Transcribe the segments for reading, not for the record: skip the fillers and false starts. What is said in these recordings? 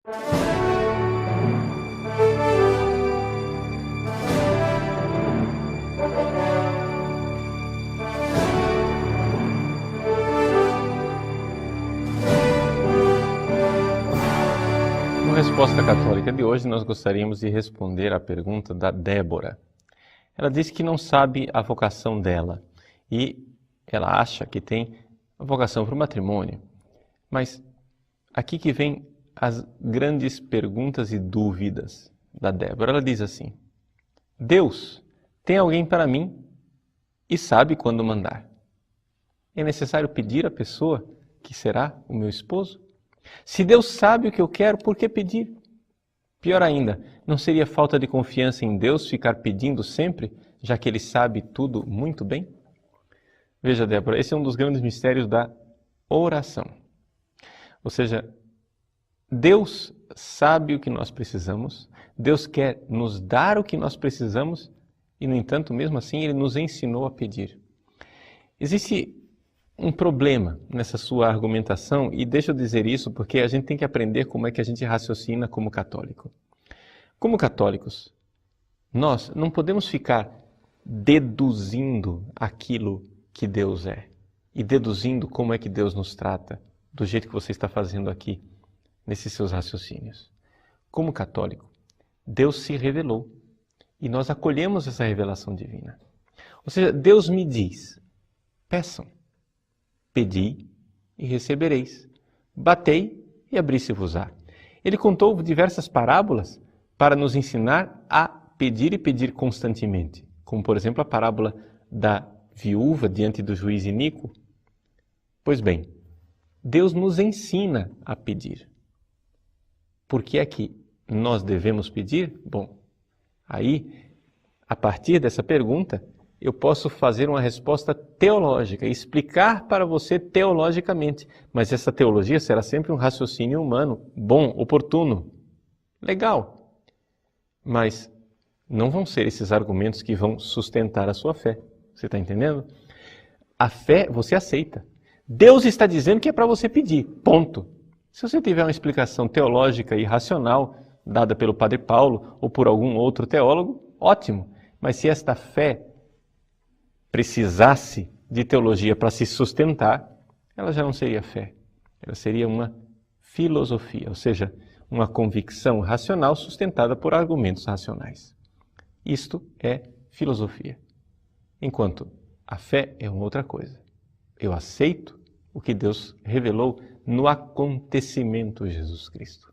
Na resposta católica de hoje, nós gostaríamos de responder à pergunta da Débora. Ela diz que não sabe a vocação dela e ela acha que tem a vocação para o matrimônio. Mas aqui que vem as grandes perguntas e dúvidas da Débora. Ela diz assim: Deus tem alguém para mim e sabe quando mandar. É necessário pedir à pessoa que será o meu esposo? Se Deus sabe o que eu quero, por que pedir? Pior ainda, não seria falta de confiança em Deus ficar pedindo sempre, já que Ele sabe tudo muito bem? Veja, Débora, esse é um dos grandes mistérios da oração. Ou seja, Deus sabe o que nós precisamos, Deus quer nos dar o que nós precisamos e, no entanto, mesmo assim, Ele nos ensinou a pedir. Existe um problema nessa sua argumentação, e deixa eu dizer isso porque a gente tem que aprender como é que a gente raciocina como católico. Como católicos, nós não podemos ficar deduzindo aquilo que Deus é e deduzindo como é que Deus nos trata, do jeito que você está fazendo aqui, nesses seus raciocínios. Como católico, Deus se revelou e nós acolhemos essa revelação divina. Ou seja, Deus me diz: peçam. Pedi e recebereis. Batei e abri-se-vos-á. Ele contou diversas parábolas para nos ensinar a pedir e pedir constantemente. Como, por exemplo, a parábola da viúva diante do juiz iníquo. Pois bem, Deus nos ensina a pedir. Por que é que nós devemos pedir? Bom, aí, a partir dessa pergunta, eu posso fazer uma resposta teológica, explicar para você teologicamente, mas essa teologia será sempre um raciocínio humano, bom, oportuno, legal. Mas não vão ser esses argumentos que vão sustentar a sua fé. Você está entendendo? A fé você aceita. Deus está dizendo que é para você pedir, ponto. Se você tiver uma explicação teológica e racional, dada pelo Padre Paulo ou por algum outro teólogo, ótimo. Mas se esta fé precisasse de teologia para se sustentar, ela já não seria fé. Ela seria uma filosofia, ou seja, uma convicção racional sustentada por argumentos racionais. Isto é filosofia. Enquanto a fé é uma outra coisa. Eu aceito o que Deus revelou no acontecimento Jesus Cristo.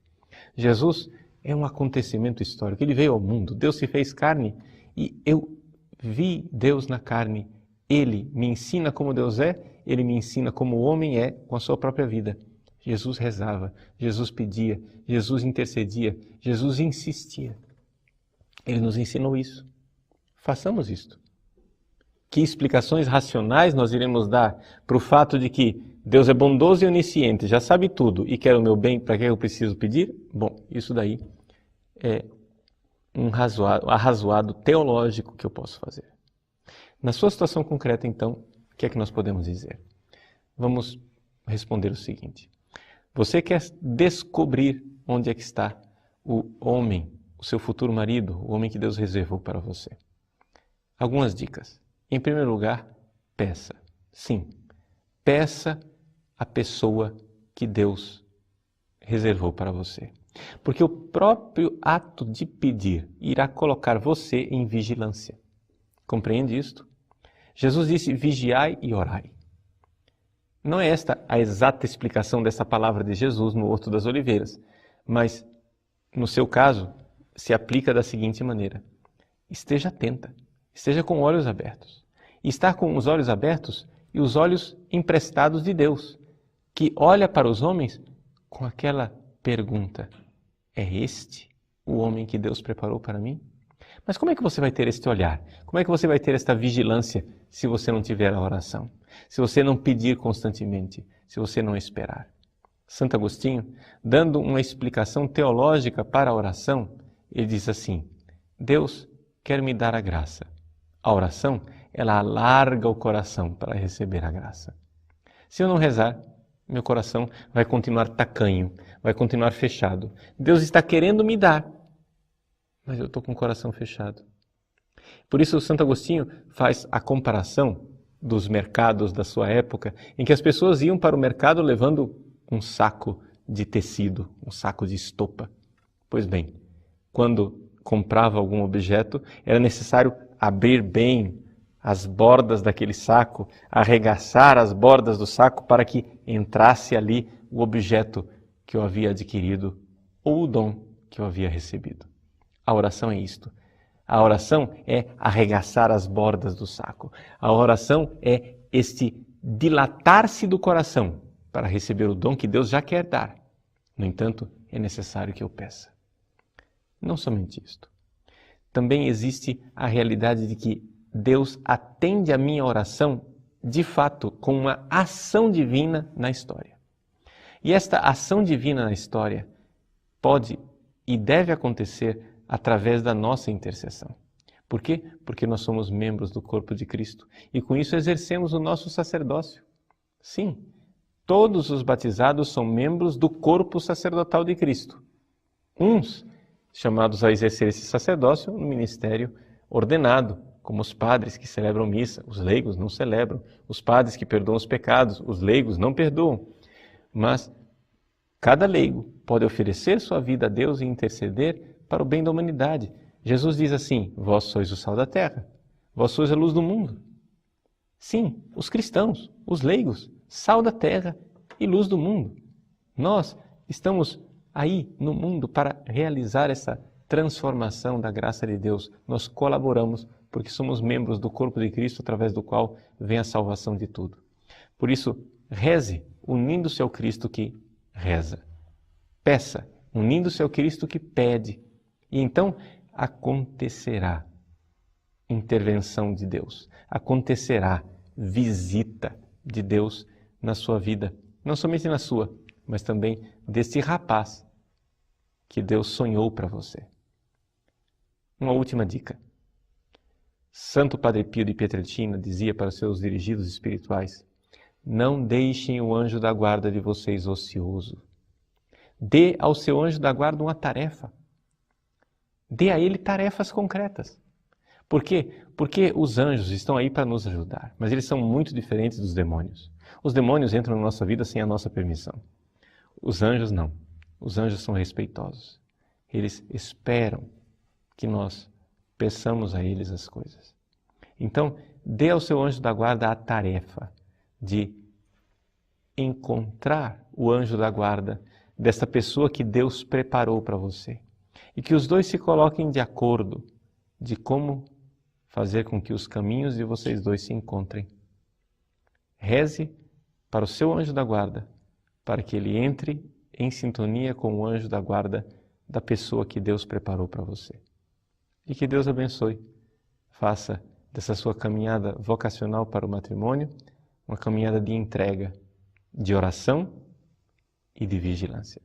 Jesus é um acontecimento histórico. Ele veio ao mundo, Deus se fez carne e eu vi Deus na carne. Ele me ensina como Deus é, Ele me ensina como o homem é com a sua própria vida. Jesus rezava, Jesus pedia, Jesus intercedia, Jesus insistia. Ele nos ensinou isso. Façamos isto. Que explicações racionais nós iremos dar para o fato de que Deus é bondoso e onisciente, já sabe tudo e quer o meu bem, para que eu preciso pedir? Bom, isso daí é um arrazoado teológico que eu posso fazer. Na sua situação concreta, então, o que é que nós podemos dizer? Vamos responder o seguinte. Você quer descobrir onde é que está o homem, o seu futuro marido, o homem que Deus reservou para você? Algumas dicas. Em primeiro lugar, peça. Sim, peça a pessoa que Deus reservou para você. Porque o próprio ato de pedir irá colocar você em vigilância. Compreende isto? Jesus disse: vigiai e orai. Não é esta a exata explicação dessa palavra de Jesus no Horto das Oliveiras, mas, no seu caso, se aplica da seguinte maneira: esteja atenta, esteja com olhos abertos. E estar com os olhos abertos e os olhos emprestados de Deus, que olha para os homens com aquela pergunta: é este o homem que Deus preparou para mim? Mas como é que você vai ter este olhar? Como é que você vai ter esta vigilância se você não tiver a oração? Se você não pedir constantemente? Se você não esperar? Santo Agostinho, dando uma explicação teológica para a oração, ele diz assim: Deus quer me dar a graça. A oração, ela alarga o coração para receber a graça. Se eu não rezar, meu coração vai continuar tacanho, vai continuar fechado. Deus está querendo me dar, mas eu estou com o coração fechado. Por isso, Santo Agostinho faz a comparação dos mercados da sua época, em que as pessoas iam para o mercado levando um saco de tecido, um saco de estopa. Pois bem, quando comprava algum objeto, era necessário abrir bem as bordas daquele saco, arregaçar as bordas do saco para que entrasse ali o objeto que eu havia adquirido ou o dom que eu havia recebido. A oração é isto. A oração é arregaçar as bordas do saco. A oração é este dilatar-se do coração para receber o dom que Deus já quer dar. No entanto, é necessário que eu peça. Não somente isto. Também existe a realidade de que Deus atende a minha oração, de fato, com uma ação divina na história. E esta ação divina na história pode e deve acontecer através da nossa intercessão. Por quê? Porque nós somos membros do corpo de Cristo e com isso exercemos o nosso sacerdócio. Sim, todos os batizados são membros do corpo sacerdotal de Cristo. Uns chamados a exercer esse sacerdócio no ministério ordenado, como os padres que celebram missa, os leigos não celebram, os padres que perdoam os pecados, os leigos não perdoam. Mas cada leigo pode oferecer sua vida a Deus e interceder para o bem da humanidade. Jesus diz assim: vós sois o sal da terra, vós sois a luz do mundo. Sim, os cristãos, os leigos, sal da terra e luz do mundo. Nós estamos aí no mundo para realizar essa transformação da graça de Deus. Nós colaboramos porque somos membros do corpo de Cristo através do qual vem a salvação de tudo. Por isso, reze unindo-se ao Cristo que reza. Peça unindo-se ao Cristo que pede. E então acontecerá intervenção de Deus. Acontecerá visita de Deus na sua vida. Não somente na sua, mas também desse rapaz que Deus sonhou para você. Uma última dica. Santo Padre Pio de Pietrelcina dizia para os seus dirigidos espirituais: não deixem o anjo da guarda de vocês ocioso. Dê ao seu anjo da guarda uma tarefa. Dê a ele tarefas concretas. Por quê? Porque os anjos estão aí para nos ajudar, mas eles são muito diferentes dos demônios. Os demônios entram na nossa vida sem a nossa permissão. Os anjos não. Os anjos são respeitosos. Eles esperam que nós peçamos a eles as coisas. Então, dê ao seu anjo da guarda a tarefa de encontrar o anjo da guarda desta pessoa que Deus preparou para você. E que os dois se coloquem de acordo de como fazer com que os caminhos de vocês dois se encontrem. Reze para o seu anjo da guarda, para que ele entre em sintonia com o anjo da guarda da pessoa que Deus preparou para você. E que Deus abençoe. Faça dessa sua caminhada vocacional para o matrimônio uma caminhada de entrega, de oração e de vigilância.